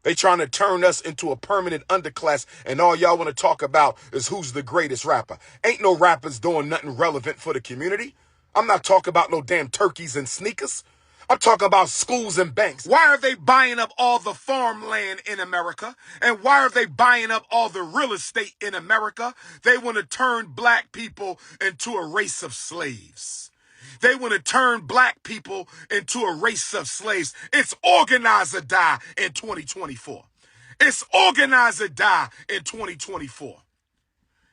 They trying to turn us into a permanent underclass, and all y'all want to talk about is who's the greatest rapper. Ain't no rappers doing nothing relevant for the community. I'm not talking about no damn turkeys and sneakers. I'm talking about schools and banks. Why are they buying up all the farmland in America? And why are they buying up all the real estate in America? They want to turn black people into a race of slaves. They want to turn black people into a race of slaves. It's organize or die in 2024. It's organize or die in 2024.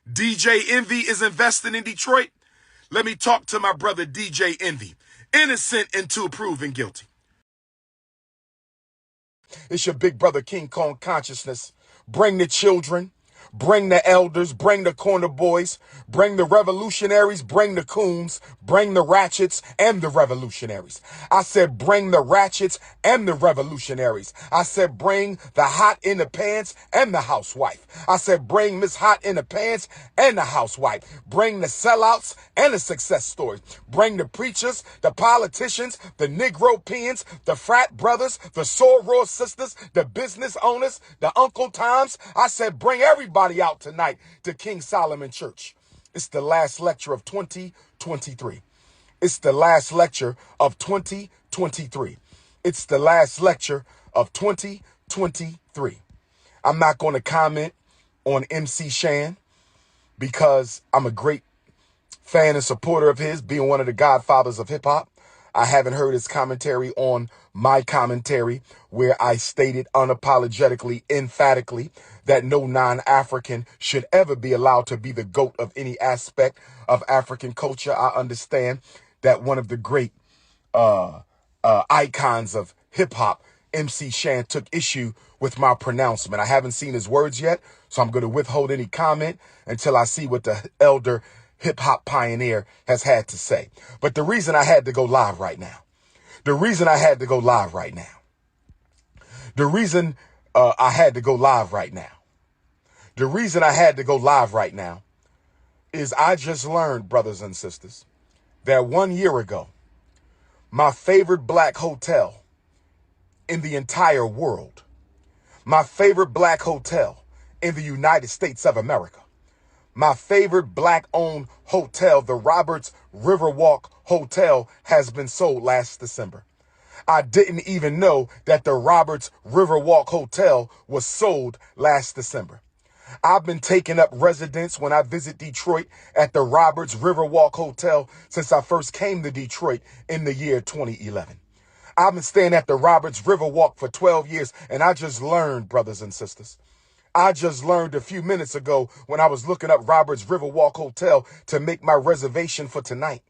DJ Envy is investing in Detroit. Let me talk to my brother DJ Envy. Innocent until proven guilty. It's your big brother King Kong consciousness. Bring the children. Bring the elders, bring the corner boys, bring the revolutionaries, bring the coons, bring the ratchets and the revolutionaries. I said bring the ratchets and the revolutionaries. I said bring the hot in the pants and the housewife. I said bring Miss Hot in the pants and the housewife. Bring the sellouts and the success stories. Bring the preachers, the politicians, the Negro peons, the frat brothers, the soror sisters, the business owners, the Uncle Toms. I said bring everybody out tonight to King Solomon Church. It's the last lecture of 2023. It's the last lecture of 2023. It's the last lecture of 2023. I'm not going to comment on MC Shan because I'm a great fan and supporter of his, being one of the godfathers of hip hop. I haven't heard his commentary on my commentary where I stated unapologetically, emphatically, that no non-African should ever be allowed to be the GOAT of any aspect of African culture. I understand that one of the great icons of hip hop, MC Shan, took issue with my pronouncement. I haven't seen his words yet, so I'm going to withhold any comment until I see what the elder hip hop pioneer has had to say. But the reason I had to go live right now, the reason I had to go live right now is I just learned, brothers and sisters, that 1 year ago, my favorite black hotel in the entire world, my favorite black hotel in the United States of America, my favorite black-owned hotel, the Roberts Riverwalk Hotel, has been sold last December. I didn't even know that the Roberts Riverwalk Hotel was sold last December. I've been taking up residence when I visit Detroit at the Roberts Riverwalk Hotel since I first came to Detroit in the year 2011. I've been staying at the Roberts Riverwalk for 12 years, and I just learned, brothers and sisters, I just learned a few minutes ago when I was looking up Roberts Riverwalk Hotel to make my reservation for tonight.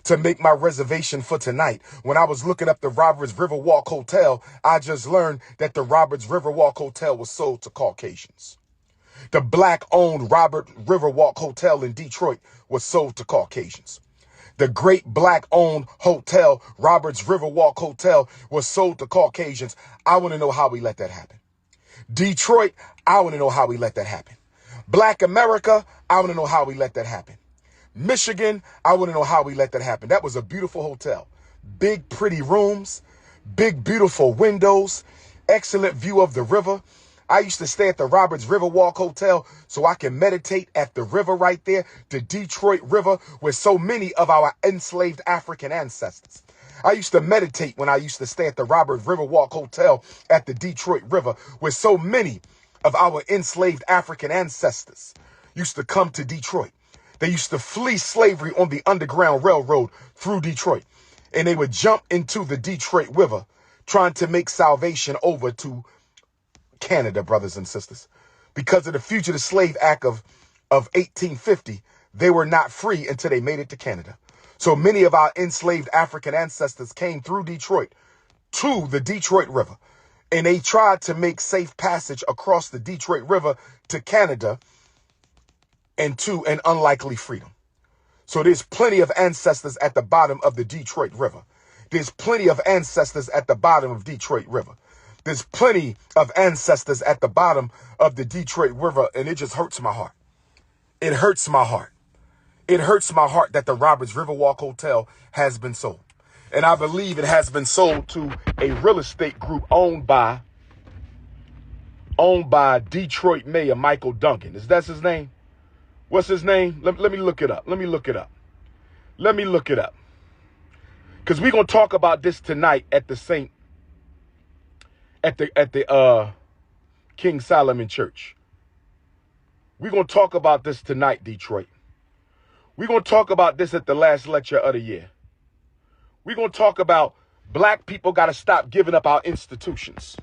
When I was looking up the Roberts Riverwalk Hotel, I just learned that the Roberts Riverwalk Hotel was sold to Caucasians. The black-owned Robert Riverwalk Hotel in Detroit was sold to Caucasians. The great black-owned hotel, Roberts Riverwalk Hotel, was sold to Caucasians. I want to know how we let that happen. Detroit, I want to know how we let that happen. Black America, I want to know how we let that happen. Michigan, I want to know how we let that happen. That was a beautiful hotel. Big, pretty rooms, big, beautiful windows, excellent view of the river. I used to stay at the Roberts Riverwalk Hotel so I can meditate at the river right there, the Detroit River, where so many of our enslaved African ancestors. I used to meditate when I used to stay at the Roberts Riverwalk Hotel at the Detroit River, where so many of our enslaved African ancestors used to come to Detroit. They used to flee slavery on the Underground Railroad through Detroit, and they would jump into the Detroit River trying to make salvation over to Canada, brothers and sisters. Because of the Fugitive Slave Act of 1850, they were not free until they made it to Canada. So many of our enslaved African ancestors came through Detroit to the Detroit River, and they tried to make safe passage across the Detroit River to Canada and to an unlikely freedom. So there's plenty of ancestors at the bottom of the Detroit River. There's plenty of ancestors at the bottom of Detroit River. There's plenty of ancestors at the bottom of the Detroit River, and it just hurts my heart. It hurts my heart. It hurts my heart that the Roberts Riverwalk Hotel has been sold. And I believe it has been sold to a real estate group owned by owned by Detroit Mayor Michael Duncan. Is that his name? What's his name? Let me look it up. Let me look it up. Let me look it up. Because we're going to talk about this tonight at the King Solomon Church. We're going to talk about this tonight, Detroit. We're going to talk about this at the last lecture of the year. We're going to talk about black people got to stop giving up our institutions.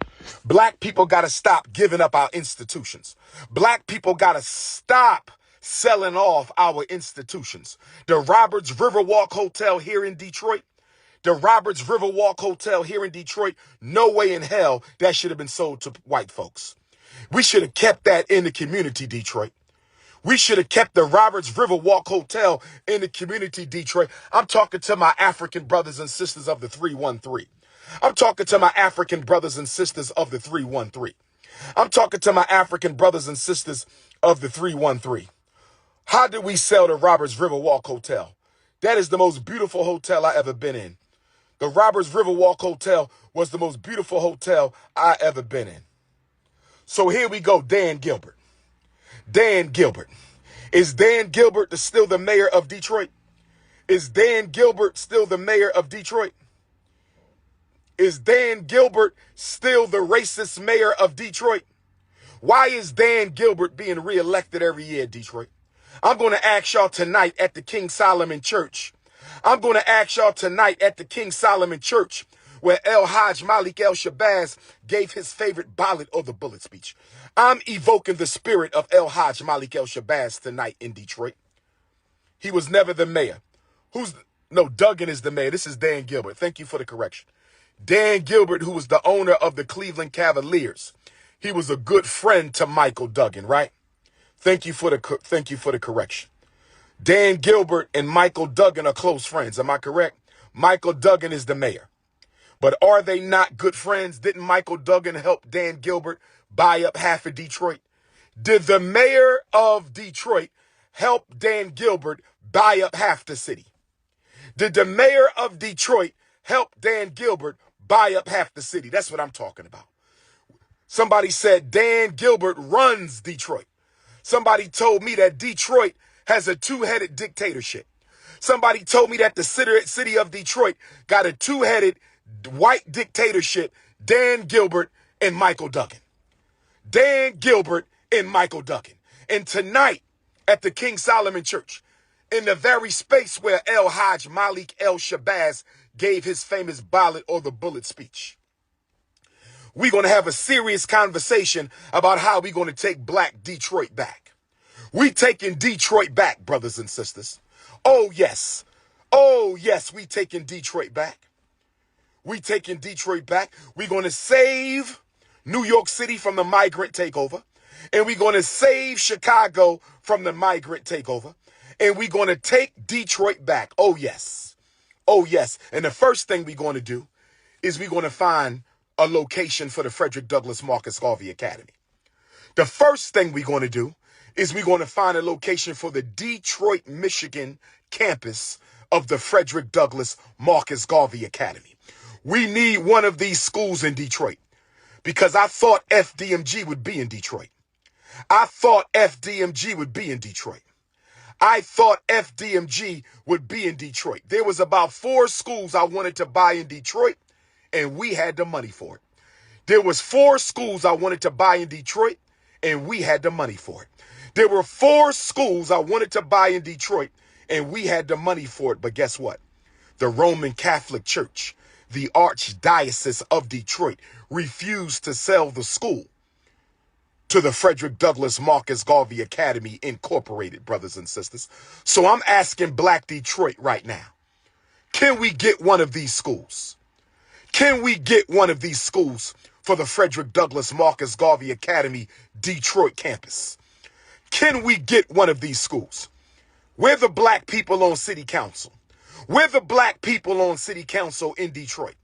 Black people got to stop giving up our institutions. Black people got to stop selling off our institutions. The Roberts Riverwalk Hotel here in Detroit, no way in hell that should have been sold to white folks. We should have kept that in the community, Detroit. We should have kept the Roberts Riverwalk Hotel in the community, Detroit. I'm talking to my African brothers and sisters of the 313. I'm talking to my African brothers and sisters of the 313. I'm talking to my African brothers and sisters of the 313. How did we sell the Roberts Riverwalk Hotel? That is the most beautiful hotel I ever been in. The Roberts Riverwalk Hotel was the most beautiful hotel I ever been in. So here we go, Dan Gilbert. Dan Gilbert. Is Dan Gilbert still the mayor of Detroit? Is Dan Gilbert still the mayor of Detroit? Is Dan Gilbert still the racist mayor of Detroit? Why is Dan Gilbert being reelected every year, Detroit? I'm going to ask y'all tonight at the King Solomon Church. I'm going to ask y'all tonight at the King Solomon Church, where El Hajj Malik El Shabazz gave his favorite ballad or the bullet speech. I'm evoking the spirit of El Hajj Malik El Shabazz tonight in Detroit. He was never the mayor. Duggan is the mayor. This is Dan Gilbert. Thank you for the correction. Dan Gilbert, who was the owner of the Cleveland Cavaliers. He was a good friend to Michael Duggan, right? Thank you for the correction. Dan Gilbert and Michael Duggan are close friends. Am I correct? Michael Duggan is the mayor. But are they not good friends? Didn't Michael Duggan help Dan Gilbert buy up half of Detroit? Did the mayor of Detroit help Dan Gilbert buy up half the city? Did the mayor of Detroit help Dan Gilbert buy up half the city? That's what I'm talking about. Somebody said Dan Gilbert runs Detroit. Somebody told me that Detroit has a two-headed dictatorship. Somebody told me that the city of Detroit got a two-headed white dictatorship, Dan Gilbert and Michael Duggan. Dan Gilbert and Michael Duggan. And tonight at the King Solomon Church, in the very space where El Hajj Malik El Shabazz gave his famous ballad or the bullet speech, we're going to have a serious conversation about how we're going to take black Detroit back. We taking Detroit back, brothers and sisters. Oh, yes. Oh, yes, we taking Detroit back. We taking Detroit back. We're going to save New York City from the migrant takeover. And we're going to save Chicago from the migrant takeover. And we're going to take Detroit back. Oh, yes. Oh, yes. And the first thing we're going to do is we're going to find a location for the Frederick Douglass Marcus Garvey Academy. The first thing we're going to do is we're going to find a location for the Detroit, Michigan campus of the Frederick Douglass Marcus Garvey Academy. We need one of these schools in Detroit because I thought FDMG would be in Detroit. I thought FDMG would be in Detroit. I thought FDMG would be in Detroit. There was about 4 schools I wanted to buy in Detroit, and we had the money for it. There was 4 schools I wanted to buy in Detroit, and we had the money for it. There were 4 schools I wanted to buy in Detroit, and we had the money for it. But guess what? The Roman Catholic Church, the Archdiocese of Detroit, refused to sell the school to the Frederick Douglass Marcus Garvey Academy Incorporated, brothers and sisters. So I'm asking black Detroit right now, can we get one of these schools? Can we get one of these schools for the Frederick Douglass Marcus Garvey Academy Detroit campus? Can we get one of these schools? We're the black people on city council. We're the black people on city council in Detroit.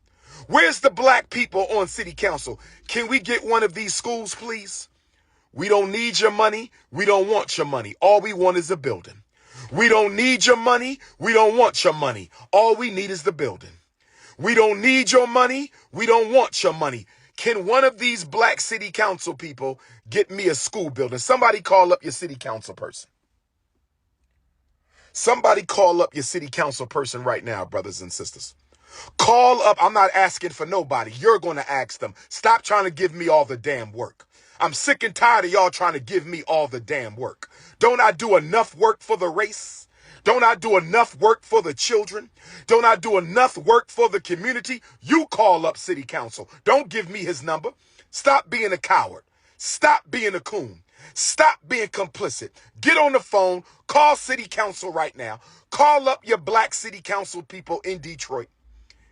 Where's the black people on city council? Can we get one of these schools, please? We don't need your money. We don't want your money. All we want is a building. We don't need your money. We don't want your money. All we need is the building. We don't need your money. We don't want your money. Can one of these black city council people get me a school building? Somebody call up your city council person. Somebody call up your city council person right now, brothers and sisters. Call up. I'm not asking for nobody. You're going to ask them. Stop trying to give me all the damn work. I'm sick and tired of y'all trying to give me all the damn work. Don't I do enough work for the race? Don't I do enough work for the children? Don't I do enough work for the community? You call up city council. Don't give me his number. Stop being a coward. Stop being a coon. Stop being complicit. Get on the phone. Call city council right now. Call up your black city council people in Detroit,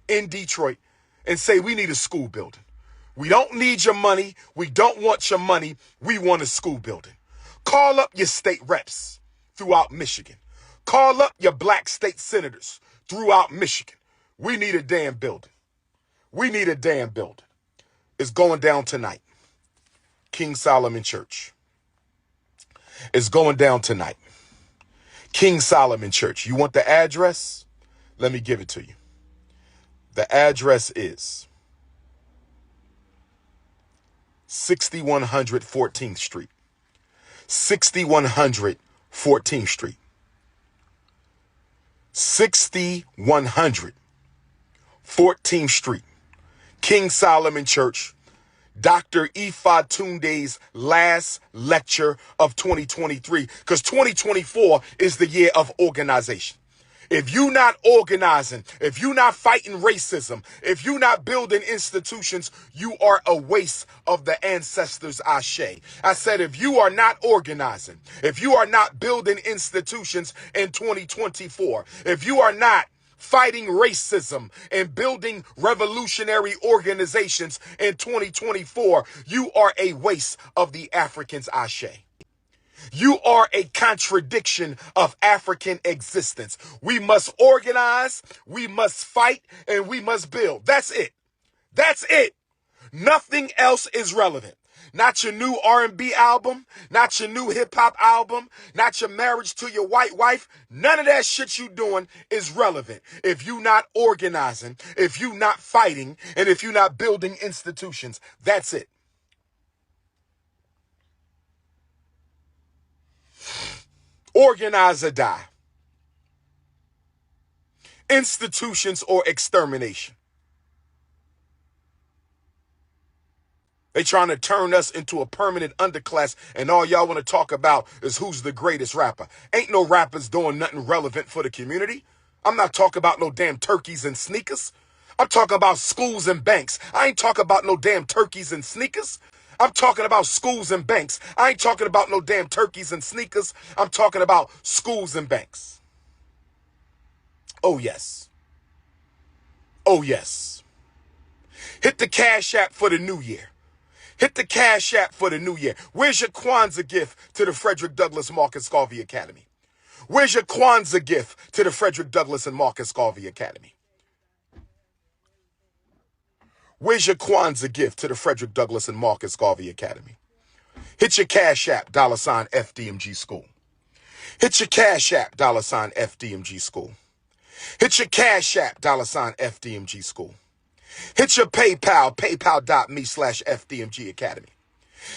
and say we need a school building. We don't need your money. We don't want your money. We want a school building. Call up your state reps throughout Michigan. Call up your black state senators throughout Michigan. We need a damn building. We need a damn building. It's going down tonight. King Solomon Church. It's going down tonight. King Solomon Church. You want the address? Let me give it to you. The address is 6100 14th Street. 6100 14th Street. 6100 14th Street. King Solomon Church. Dr. Ifa Tunde's last lecture of 2023, because 2024 is the year of organization. If you not organizing, if you not fighting racism, if you not building institutions, you are a waste of the ancestors' ashe. I said, if you are not organizing, if you are not building institutions in 2024, if you are not fighting racism and building revolutionary organizations in 2024, you are a waste of the Africans' ashe. You are a contradiction of African existence. We must organize, we must fight, and we must build. That's it. That's it. Nothing else is relevant. Not your new R&B album, not your new hip hop album, not your marriage to your white wife. None of that shit you doing is relevant if you not organizing, if you not fighting, and if you not building institutions. That's it. Organize or die. Institutions or extermination. They trying to turn us into a permanent underclass, and all y'all want to talk about is who's the greatest rapper. Ain't no rappers doing nothing relevant for the community. I'm not talking about no damn turkeys and sneakers. I'm talking about schools and banks. I ain't talking about no damn turkeys and sneakers. I'm talking about schools and banks. I ain't talking about no damn turkeys and sneakers. I'm talking about schools and banks. Oh, yes. Oh, yes. Hit the Cash App for the new year. Hit the Cash App for the new year. Where's your Kwanzaa gift to the Frederick Douglass Marcus Garvey Academy? Where's your Kwanzaa gift to the Frederick Douglass and Marcus Garvey Academy? Where's your Kwanzaa gift to the Frederick Douglass and Marcus Garvey Academy? Hit your Cash App, $FDMG School. Hit your Cash App, $FDMG School. Hit your Cash App, $FDMG School. Hit your PayPal, paypal.me/FDMG Academy.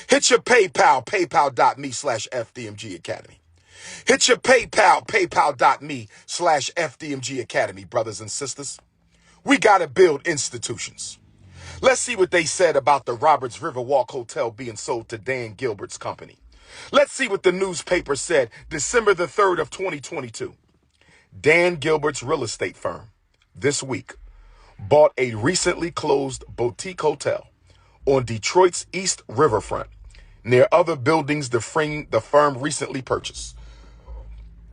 Hit your PayPal, paypal.me/FDMG Academy. Hit your PayPal, paypal.me/FDMG Academy, brothers and sisters. We got to build institutions. Let's see what they said about the Roberts Riverwalk Hotel being sold to Dan Gilbert's company. Let's see what the newspaper said December the 3rd of 2022. Dan Gilbert's real estate firm this week bought a recently closed boutique hotel on Detroit's East Riverfront near other buildings the firm recently purchased.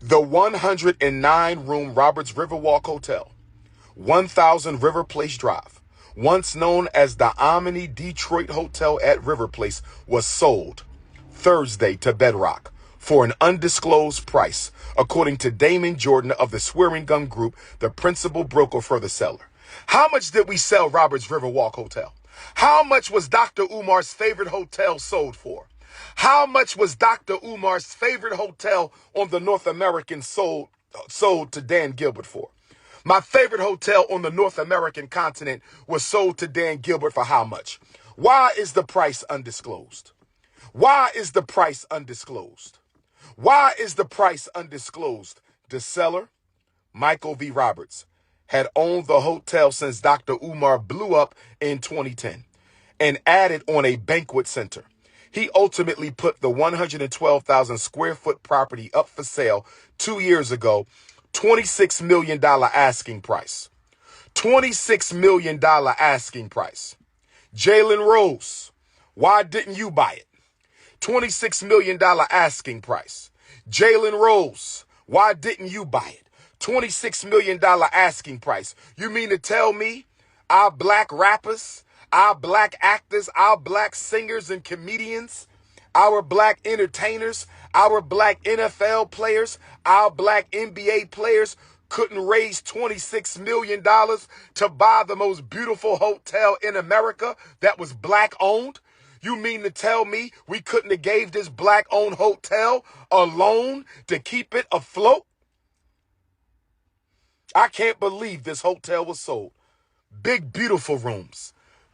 The 109-room Roberts Riverwalk Hotel, 1000 River Place Drive, once known as the Omni Detroit Hotel at River Place, was sold Thursday to Bedrock for an undisclosed price, according to Damon Jordan of the Swearing Gum Group, the principal broker for the seller. How much did we sell Roberts Riverwalk Hotel? How much was Dr. Umar's favorite hotel sold for? How much was Dr. Umar's favorite hotel on the North American sold to Dan Gilbert for? My favorite hotel on the North American continent was sold to Dan Gilbert for how much? Why is the price undisclosed? Why is the price undisclosed? Why is the price undisclosed? The seller, Michael V. Roberts, had owned the hotel since Dr. Umar blew up in 2010 and added on a banquet center. He ultimately put the 112,000 square foot property up for sale 2 years ago, $26 million asking price. $26 million asking price. Jalen Rose, why didn't you buy it? $26 million asking price. Jalen Rose, why didn't you buy it? $26 million asking price. You mean to tell me our black rappers, our black actors, our black singers and comedians, our black entertainers, our black NFL players, our black NBA players couldn't raise $26 million to buy the most beautiful hotel in America that was black owned? You mean to tell me we couldn't have gave this black owned hotel a loan to keep it afloat? I can't believe this hotel was sold. Big, beautiful rooms.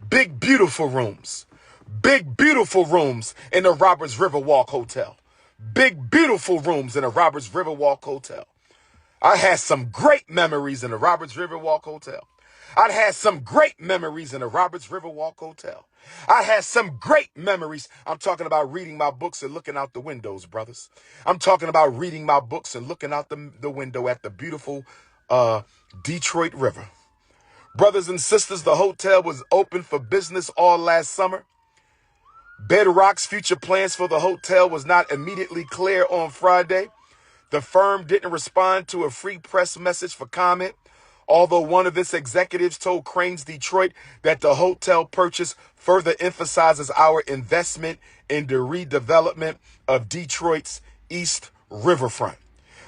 Big, beautiful rooms. Big, beautiful rooms in the Roberts Riverwalk Hotel. Big, beautiful rooms in the Roberts Riverwalk Hotel. I had some great memories in the Roberts Riverwalk Hotel. I had some great memories in the Roberts Riverwalk Hotel. I had some great memories. I'm talking about reading my books and looking out the windows, brothers. I'm talking about reading my books and looking out the window at the beautiful Detroit River. Brothers and sisters, the hotel was open for business all last summer. Bedrock's future plans for the hotel was not immediately clear on Friday. The firm didn't respond to a free press message for comment, although one of its executives told Cranes Detroit that the hotel purchase further emphasizes our investment in the redevelopment of Detroit's East Riverfront.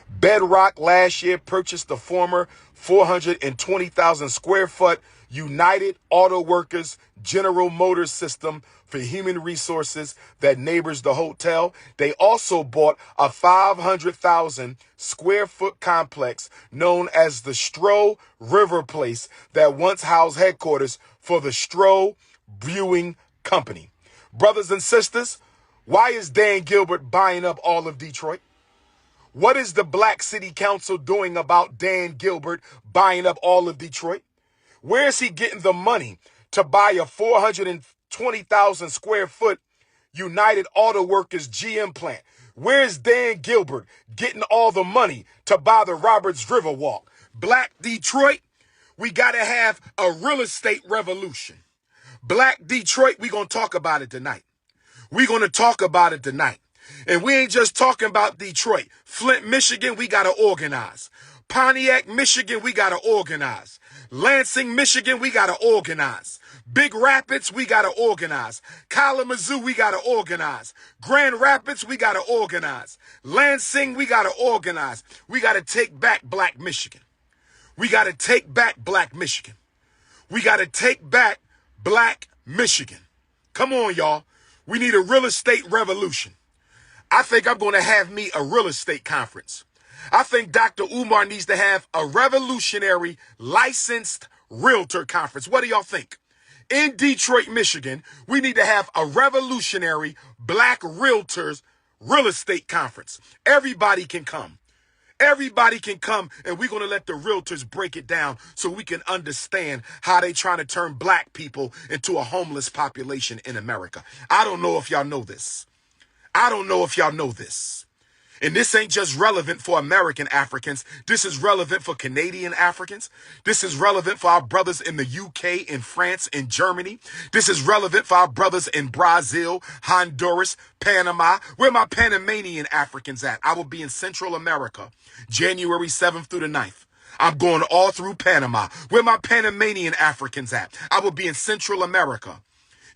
Bedrock last year purchased the former 420,000 square foot United Auto Workers General Motors system for human resources that neighbors the hotel. They also bought a 500,000 square foot complex known as the Stroh River Place that once housed headquarters for the Stroh Brewing Company. Brothers and sisters, why is Dan Gilbert buying up all of Detroit? What is the Black City Council doing about Dan Gilbert buying up all of Detroit? Where is he getting the money to buy a 420,000 square foot United Auto Workers GM plant? Where is Dan Gilbert getting all the money to buy the Roberts Riverwalk? Black Detroit, we got to have a real estate revolution. Black Detroit, we're going to talk about it tonight. We're going to talk about it tonight. And we ain't just talking about Detroit. Flint, Michigan, we got to organize. Pontiac, Michigan, we got to organize. Lansing, Michigan, we got to organize. Big Rapids, we got to organize. Kalamazoo, we got to organize. Grand Rapids, we got to organize. Lansing, we got to organize. We got to take back Black Michigan. We got to take back Black Michigan. We got to take back Black Michigan. Come on, y'all. We need a real estate revolution. I think I'm going to have me a real estate conference. I think Dr. Umar needs to have a revolutionary licensed realtor conference. What do y'all think? In Detroit, Michigan, we need to have a revolutionary black realtors real estate conference. Everybody can come. Everybody can come, and we're going to let the realtors break it down so we can understand how they trying to turn black people into a homeless population in America. I don't know if y'all know this. I don't know if y'all know this. And this ain't just relevant for American Africans. This is relevant for Canadian Africans. This is relevant for our brothers in the UK, in France, in Germany. This is relevant for our brothers in Brazil, Honduras, Panama. Where my Panamanian Africans at? I will be in Central America, January 7th through the 9th. I'm going all through Panama. Where my Panamanian Africans at? I will be in Central America,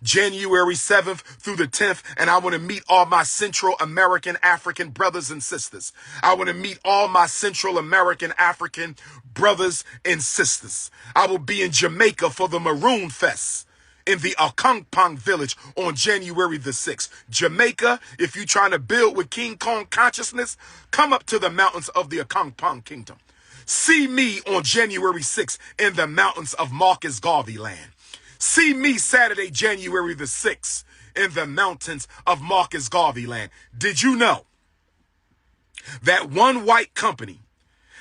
January 7th through the 10th, and I want to meet all my Central American African brothers and sisters. I want to meet all my Central American African brothers and sisters. I will be in Jamaica for the Maroon Fest in the Akongpong village on January the 6th. Jamaica, if you're trying to build with King Kong consciousness, come up to the mountains of the Akongpong kingdom. See me on January 6th in the mountains of Marcus Garvey land. See me Saturday, January the 6th in the mountains of Marcus Garvey land. Did you know that one white company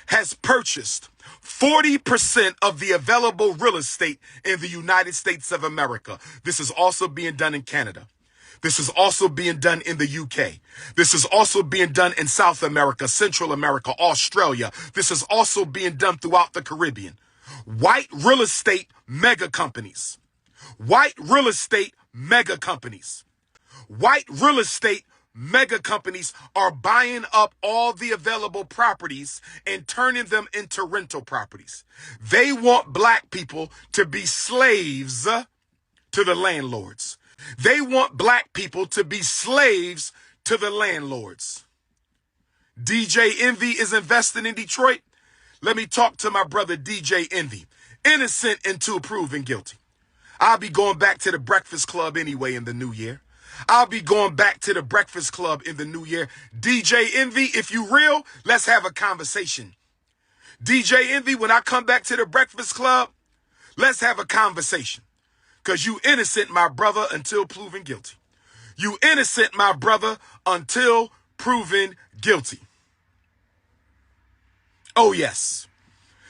has purchased 40% of the available real estate in the United States of America? This is also being done in Canada. This is also being done in the UK. This is also being done in South America, Central America, Australia. This is also being done throughout the Caribbean. White real estate mega companies. White real estate mega companies. White real estate mega companies are buying up all the available properties and turning them into rental properties. They want black people to be slaves to the landlords. They want black people to be slaves to the landlords. DJ Envy is investing in Detroit. Let me talk to my brother DJ Envy. Innocent until proven guilty. I'll be going back to the Breakfast Club anyway in the new year. I'll be going back to the Breakfast Club in the new year. DJ Envy, if you real, let's have a conversation. DJ Envy, when I come back to the Breakfast Club, let's have a conversation. Because you innocent, my brother, until proven guilty. You innocent, my brother, until proven guilty. Oh, yes.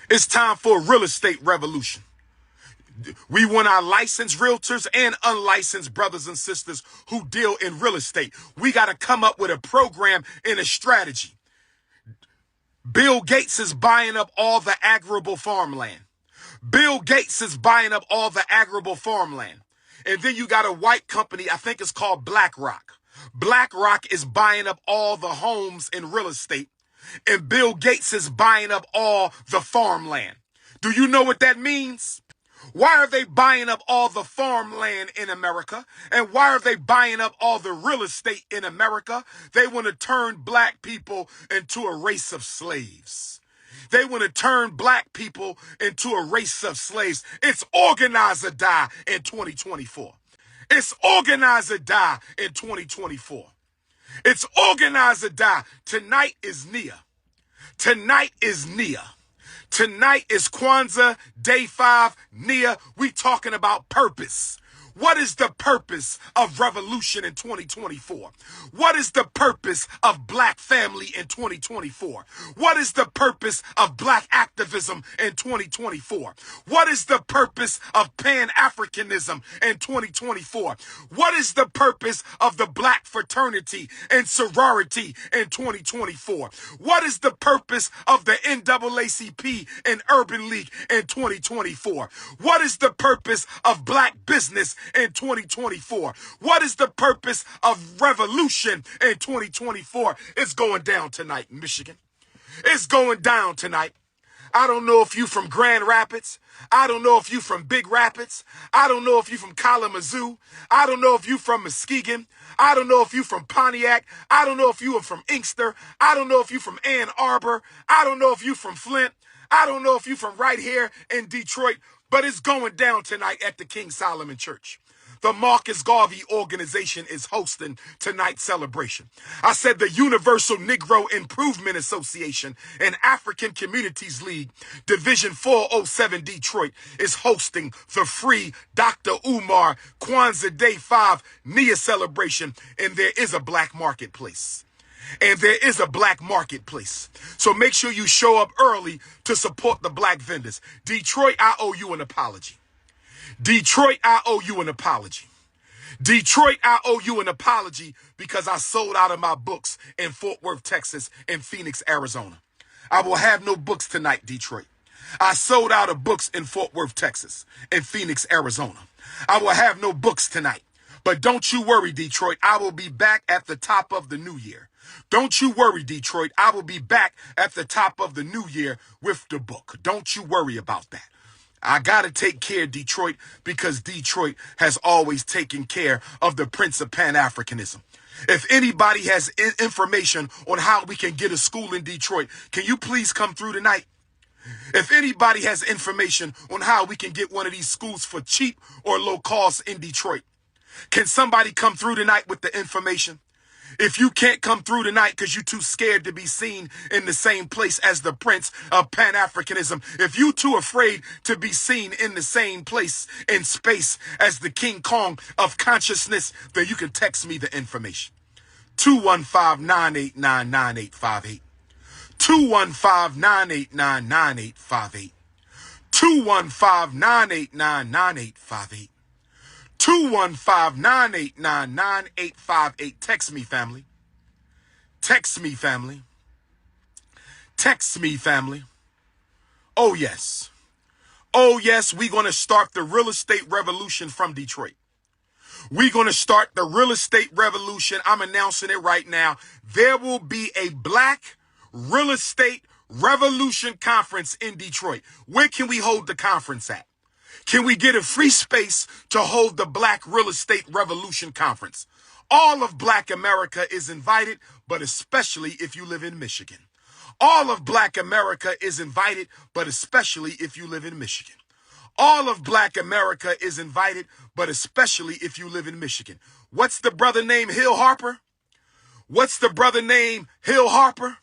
It's time for a real estate revolution. We want our licensed realtors and unlicensed brothers and sisters who deal in real estate. We got to come up with a program and a strategy. Bill Gates is buying up all the arable farmland. Bill Gates is buying up all the arable farmland. And then you got a white company, I think it's called BlackRock. BlackRock is buying up all the homes in real estate. And Bill Gates is buying up all the farmland. Do you know what that means? Why are they buying up all the farmland in America? And why are they buying up all the real estate in America? They want to turn black people into a race of slaves. They want to turn black people into a race of slaves. It's organize or die in 2024. It's organize or die in 2024. It's organize or die. Tonight is Nia. Tonight is Nia. Tonight is Kwanzaa, day 5, Nia. We talking about purpose. What is the purpose of revolution in 2024? What is the purpose of black family in 2024? What is the purpose of black activism in 2024? What is the purpose of Pan-Africanism in 2024? What is the purpose of the black fraternity and sorority in 2024? What is the purpose of the NAACP and Urban League in 2024? What is the purpose of black business in 2024? What is the purpose of revolution in 2024? It's going down tonight in Michigan. It's going down tonight. I don't know if you from Grand Rapids. I don't know if you from Big Rapids. I don't know if you from Kalamazoo. I don't know if you from Muskegon. I don't know if you from Pontiac. I don't know if you are from Inkster. I don't know if you from Ann Arbor. I don't know if you from Flint. I don't know if you from right here in Detroit, but it's going down tonight at the King Solomon Church. The Marcus Garvey organization is hosting tonight's celebration. I said the Universal Negro Improvement Association and African Communities League, Division 407 Detroit, is hosting the free Dr.Umar Kwanzaa Day 5 Nia celebration, and there is a black marketplace. And there is a black marketplace. So make sure you show up early to support the black vendors. Detroit, I owe you an apology. Detroit, I owe you an apology. Detroit, I owe you an apology because I sold out of my books in Fort Worth, Texas, and Phoenix, Arizona. I will have no books tonight, Detroit. I sold out of books in Fort Worth, Texas, and Phoenix, Arizona. I will have no books tonight. But don't you worry, Detroit. I will be back at the top of the new year. Don't you worry, Detroit. I will be back at the top of the new year with the book. Don't you worry about that. I got to take care of Detroit because Detroit has always taken care of the Prince of Pan-Africanism. If anybody has information on how we can get a school in Detroit, can you please come through tonight? If anybody has information on how we can get one of these schools for cheap or low cost in Detroit, can somebody come through tonight with the information? If you can't come through tonight because you're too scared to be seen in the same place as the prince of Pan-Africanism, if you too afraid to be seen in the same place in space as the King Kong of consciousness, then you can text me the information. 215-989-9858. 215-989-9858. 215-989-9858. 215-989-9858. Text me, family. Text me, family. Text me, family. Oh, yes. Oh, yes, we're going to start the real estate revolution from Detroit. We're going to start the real estate revolution. I'm announcing it right now. There will be a Black Real Estate Revolution Conference in Detroit. Where can we hold the conference at? Can we get a free space to hold the Black Real Estate Revolution Conference? All of Black America is invited, but especially if you live in Michigan. All of Black America is invited, but especially if you live in Michigan. All of Black America is invited, but especially if you live in Michigan. What's the brother named Hill Harper? What's the brother named Hill Harper?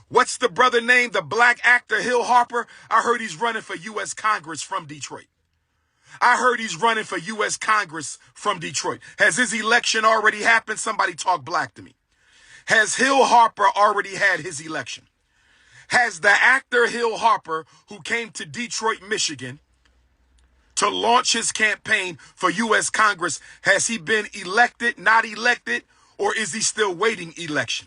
What's the brother named the Black actor Hill Harper? I heard he's running for U.S. Congress from Detroit. I heard he's running for U.S. Congress from Detroit. Has his election already happened? Somebody talk black to me. Has Hill Harper already had his election? Has the actor Hill Harper, who came to Detroit, Michigan, to launch his campaign for U.S. Congress, has he been elected, not elected, or is he still waiting election?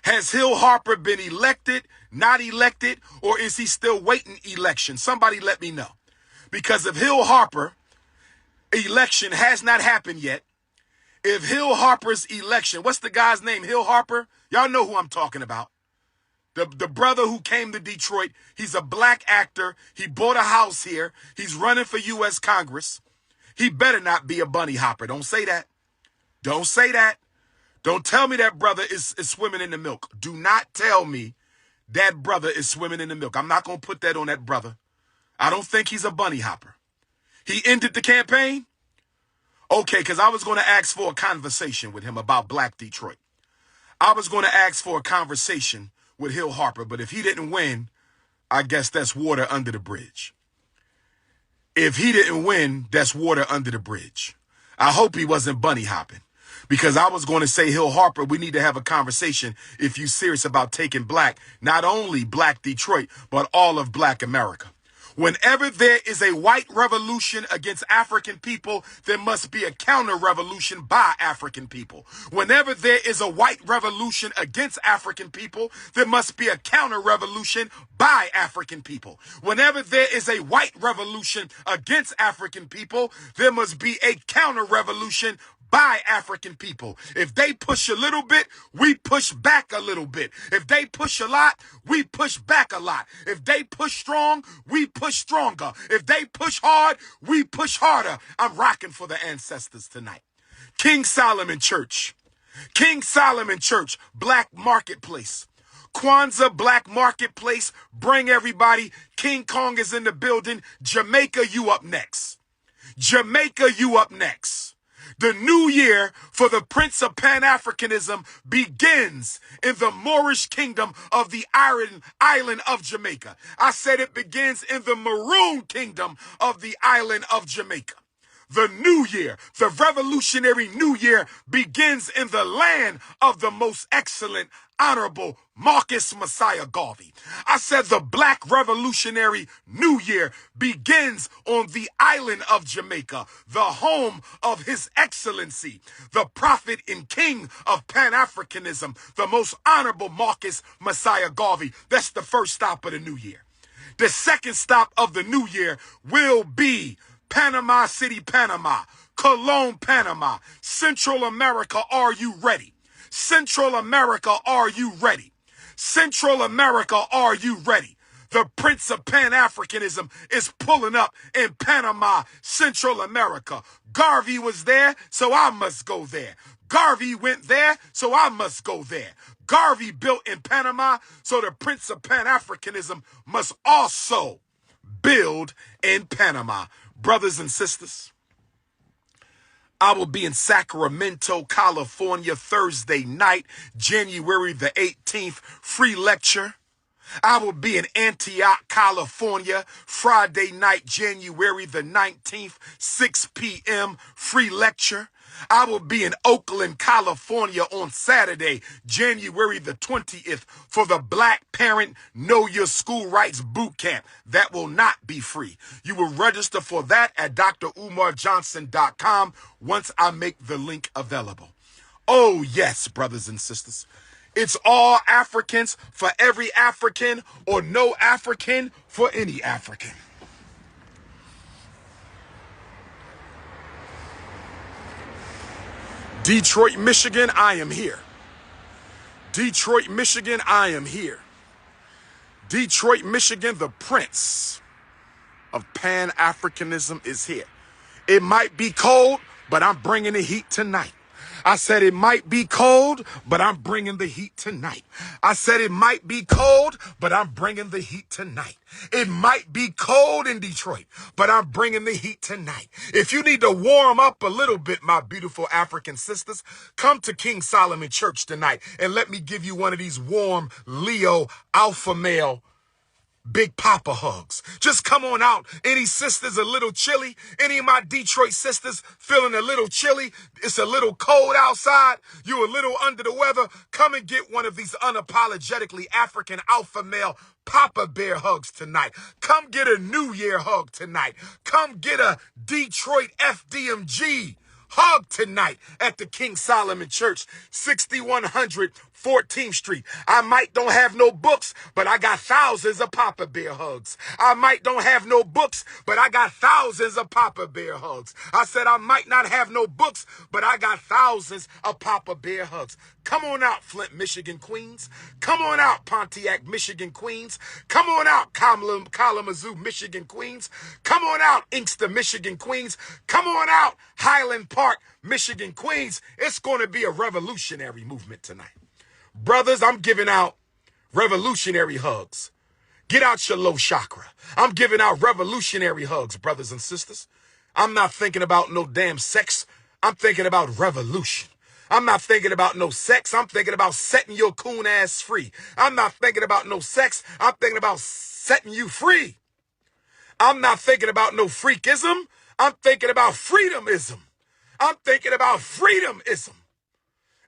Has Hill Harper been elected, not elected, or is he still waiting election? Somebody let me know. Because if Hill Harper election has not happened yet, if Hill Harper's election, what's the guy's name? Hill Harper? Y'all know who I'm talking about. The brother who came to Detroit, he's a Black actor. He bought a house here. He's running for U.S. Congress. He better not be a bunny hopper. Don't say that. Don't say that. Don't tell me that brother is swimming in the milk. Do not tell me that brother is swimming in the milk. I'm not going to put that on that brother. I don't think he's a bunny hopper. He ended the campaign? Okay, because I was going to ask for a conversation with him about Black Detroit. I was going to ask for a conversation with Hill Harper, but if he didn't win, I guess that's water under the bridge. If he didn't win, that's water under the bridge. I hope he wasn't bunny hopping. Because I was going to say, Hill Harper, we need to have a conversation if you're serious about taking Black, not only Black Detroit, but all of Black America. Whenever there is a white revolution against African people, there must be a counter-revolution by African people. Whenever there is a white revolution against African people, there must be a counter-revolution by African people. Whenever there is a white revolution against African people, there must be a counter-revolution by African people. If they push a little bit, we push back a little bit. If they push a lot, we push back a lot. If they push strong, we push stronger. If they push hard, we push harder. I'm rocking for the ancestors tonight. King Solomon Church. King Solomon Church, Black Marketplace. Kwanzaa Black Marketplace. Bring everybody. King Kong is in the building. Jamaica, you up next. Jamaica, you up next. The new year for the Prince of Pan-Africanism begins in the Moorish kingdom of the island of Jamaica. I said it begins in the Maroon kingdom of the island of Jamaica. The new year, the revolutionary new year, begins in the land of the most excellent, honorable Marcus Messiah Garvey. I said the Black revolutionary new year begins on the island of Jamaica, the home of His Excellency, the prophet and king of Pan-Africanism, the most honorable Marcus Messiah Garvey. That's the first stop of the new year. The second stop of the new year will be Panama City, Panama, Cologne, Panama. Central America, are you ready? Central America, are you ready? Central America, are you ready? The Prince of Pan-Africanism is pulling up in Panama, Central America. Garvey was there, so I must go there. Garvey went there, so I must go there. Garvey built in Panama, so the Prince of Pan-Africanism must also build in Panama. Brothers and sisters, I will be in Sacramento, California, Thursday night, January the 18th, free lecture. I will be in Antioch, California, Friday night, January the 19th, 6 p.m., free lecture. I will be in Oakland, California on Saturday, January the 20th for the Black Parent Know Your School Rights Boot Camp. That will not be free. You will register for that at DrUmarJohnson.com once I make the link available. Oh, yes, brothers and sisters. It's all Africans for every African, or no African for any African. Detroit, Michigan, I am here. Detroit, Michigan, I am here. Detroit, Michigan, the prince of Pan-Africanism is here. It might be cold, but I'm bringing the heat tonight. I said it might be cold, but I'm bringing the heat tonight. I said it might be cold, but I'm bringing the heat tonight. It might be cold in Detroit, but I'm bringing the heat tonight. If you need to warm up a little bit, my beautiful African sisters, come to King Solomon Church tonight and let me give you one of these warm Leo alpha male Big Papa hugs. Just come on out. Any sisters a little chilly? Any of my Detroit sisters feeling a little chilly? It's a little cold outside. You a little under the weather? Come and get one of these unapologetically African alpha male Papa Bear hugs tonight. Come get a New Year hug tonight. Come get a Detroit FDMG hug tonight at the King Solomon Church, 6100 14th Street. I might don't have no books, but I got thousands of Papa Bear hugs. I might don't have no books, but I got thousands of Papa Bear hugs. I said I might not have no books, but I got thousands of Papa Bear hugs. Come on out, Flint, Michigan, Queens. Come on out, Pontiac, Michigan, Queens. Come on out, Kalamazoo, Michigan, Queens. Come on out, Inkster, Michigan, Queens. Come on out, Highland Park, Michigan, Queens. It's going to be a revolutionary movement tonight. Brothers, I'm giving out revolutionary hugs. Get out your low chakra. I'm giving out revolutionary hugs, brothers and sisters. I'm not thinking about no damn sex. I'm thinking about revolution. I'm not thinking about no sex. I'm thinking about setting your coon ass free. I'm not thinking about no sex. I'm thinking about setting you free. I'm not thinking about no freakism. I'm thinking about freedomism. I'm thinking about freedomism.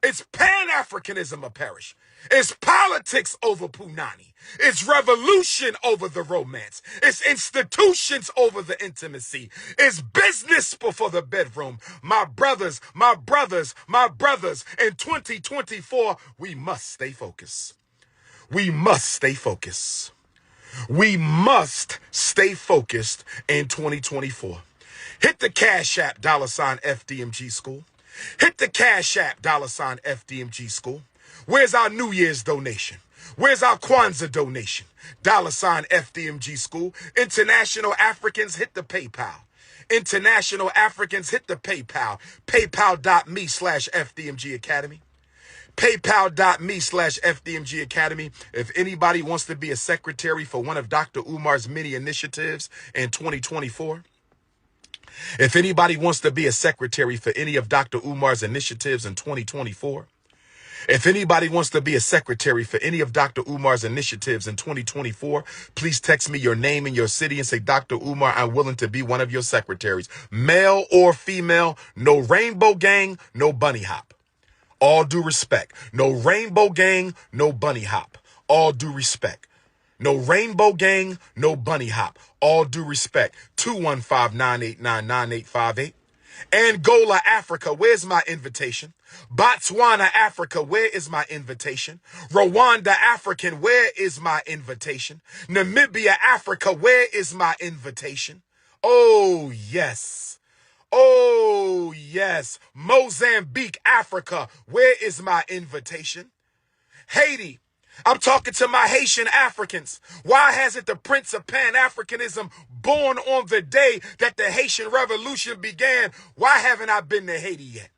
It's Pan-Africanism, a parish. It's politics over Punani. It's revolution over the romance. It's institutions over the intimacy. It's business before the bedroom. My brothers, my brothers, my brothers. In 2024, we must stay focused. We must stay focused. We must stay focused in 2024. Hit the Cash App, $FDMG School. Hit the Cash App, $FDMG School. Where's our New Year's donation? Where's our Kwanzaa donation? $FDMG School. International Africans, hit the PayPal. International Africans, hit the PayPal. PayPal.me/FDMG Academy. PayPal.me/FDMG Academy. If anybody wants to be a secretary for one of Dr. Umar's many initiatives in 2024, if anybody wants to be a secretary for any of Dr. Umar's initiatives in 2024, if anybody wants to be a secretary for any of Dr. Umar's initiatives in 2024, please text me your name and your city and say, Dr. Umar, I'm willing to be one of your secretaries. Male or female, no rainbow gang, no bunny hop. All due respect. No rainbow gang, no bunny hop. All due respect. No rainbow gang, no bunny hop. All due respect. 215-989-9858. Angola, Africa, where's my invitation? Botswana, Africa, where is my invitation? Rwanda, African, where is my invitation? Namibia, Africa, where is my invitation? Oh, yes. Oh, yes. Mozambique, Africa, where is my invitation? Haiti, I'm talking to my Haitian Africans. Why hasn't the Prince of Pan-Africanism born on the day that the Haitian Revolution began? Why haven't I been to Haiti yet?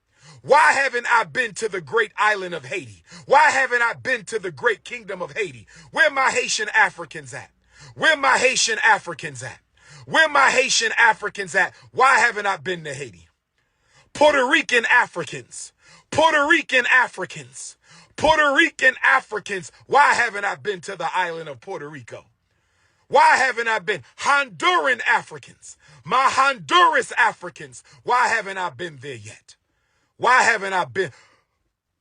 Why haven't I been to the great island of Haiti? Why haven't I been to the great kingdom of Haiti? Where my Haitian Africans at? Where my Haitian Africans at? Where my Haitian Africans at? Why haven't I been to Haiti? Puerto Rican Africans, Puerto Rican Africans, Puerto Rican Africans. Why haven't I been to the island of Puerto Rico? Why haven't I been? Honduran Africans, my Honduras Africans. Why haven't I been there yet? Why haven't I been?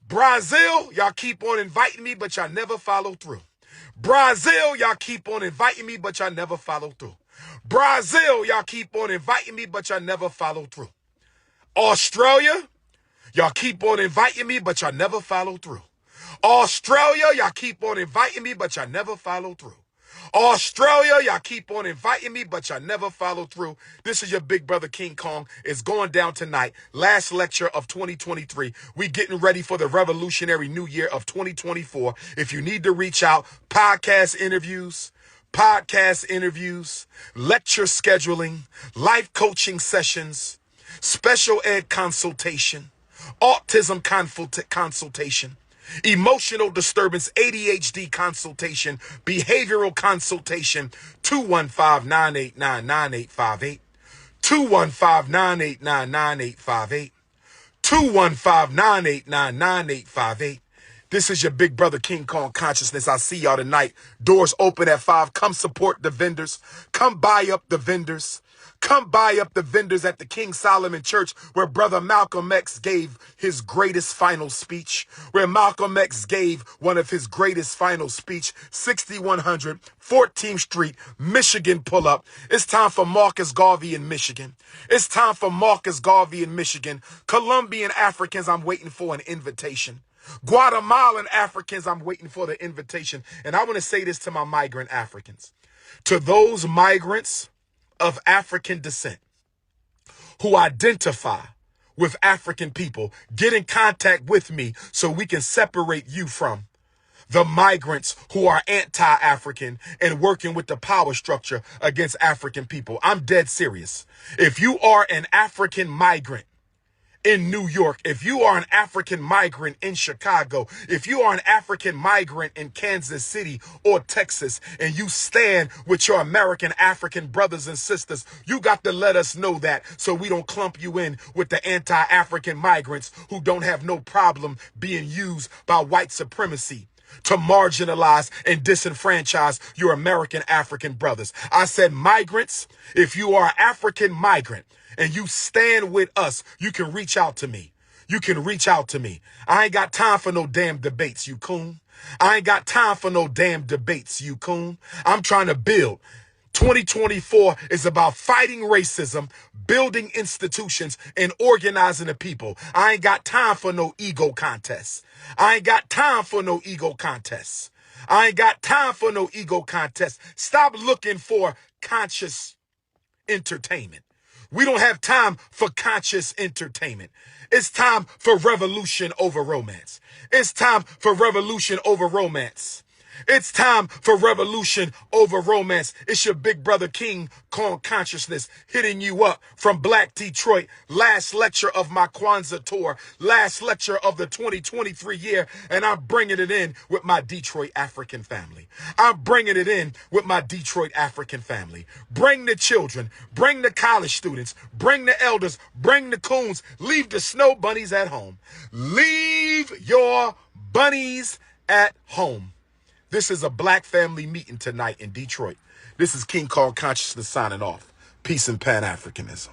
Brazil, y'all keep on inviting me, but y'all never follow through. Brazil, y'all keep on inviting me, but y'all never follow through. Brazil, y'all keep on inviting me, but y'all never follow through. Australia, y'all keep on inviting me, but y'all never follow through. Australia, y'all keep on inviting me, but y'all never follow through. Australia, y'all keep on inviting me, but y'all never follow through. This is your big brother King Kong. It's going down tonight. Last lecture of 2023. We getting ready for the revolutionary new year of 2024. If you need to reach out, podcast interviews, lecture scheduling, life coaching sessions, special ed consultation, autism consultation, emotional disturbance, ADHD consultation, behavioral consultation, 215-989-9858, 215-989-9858, 215-989-9858. This is your big brother King Kong Consciousness. I'll see y'all tonight. Doors open at 5. Come support the vendors. Come buy up the vendors. Come buy up the vendors at the King Solomon Church, where Brother Malcolm X gave his greatest final speech, where Malcolm X gave one of his greatest final speech, 6100 14th Street, Michigan pull up. It's time for Marcus Garvey in Michigan. It's time for Marcus Garvey in Michigan. Colombian Africans, I'm waiting for an invitation. Guatemalan Africans, I'm waiting for the invitation. And I want to say this to my migrant Africans. To those migrants of African descent who identify with African people, get in contact with me so we can separate you from the migrants who are anti-African and working with the power structure against African people. I'm dead serious. If you are an African migrant in New York, if you are an African migrant in Chicago, if you are an African migrant in Kansas City or Texas, and you stand with your American African brothers and sisters, you got to let us know that so we don't clump you in with the anti-African migrants who don't have no problem being used by white supremacy to marginalize and disenfranchise your American African brothers. I said migrants. If you are an African migrant and you stand with us, you can reach out to me. You can reach out to me. I ain't got time for no damn debates, you coon. I ain't got time for no damn debates, you coon. I'm trying to build. 2024 is about fighting racism, building institutions, and organizing the people. I ain't got time for no ego contests. I ain't got time for no ego contests. I ain't got time for no ego contests. Stop looking for conscious entertainment. We don't have time for conscious entertainment. It's time for revolution over romance. It's time for revolution over romance. It's time for revolution over romance. It's your big brother King Kong Consciousness hitting you up from Black Detroit. Last lecture of my Kwanzaa tour. Last lecture of the 2023 year. And I'm bringing it in with my Detroit African family. I'm bringing it in with my Detroit African family. Bring the children. Bring the college students. Bring the elders. Bring the coons. Leave the snow bunnies at home. Leave your bunnies at home. This is a black family meeting tonight in Detroit. This is King Kong Consciousness signing off. Peace and Pan-Africanism.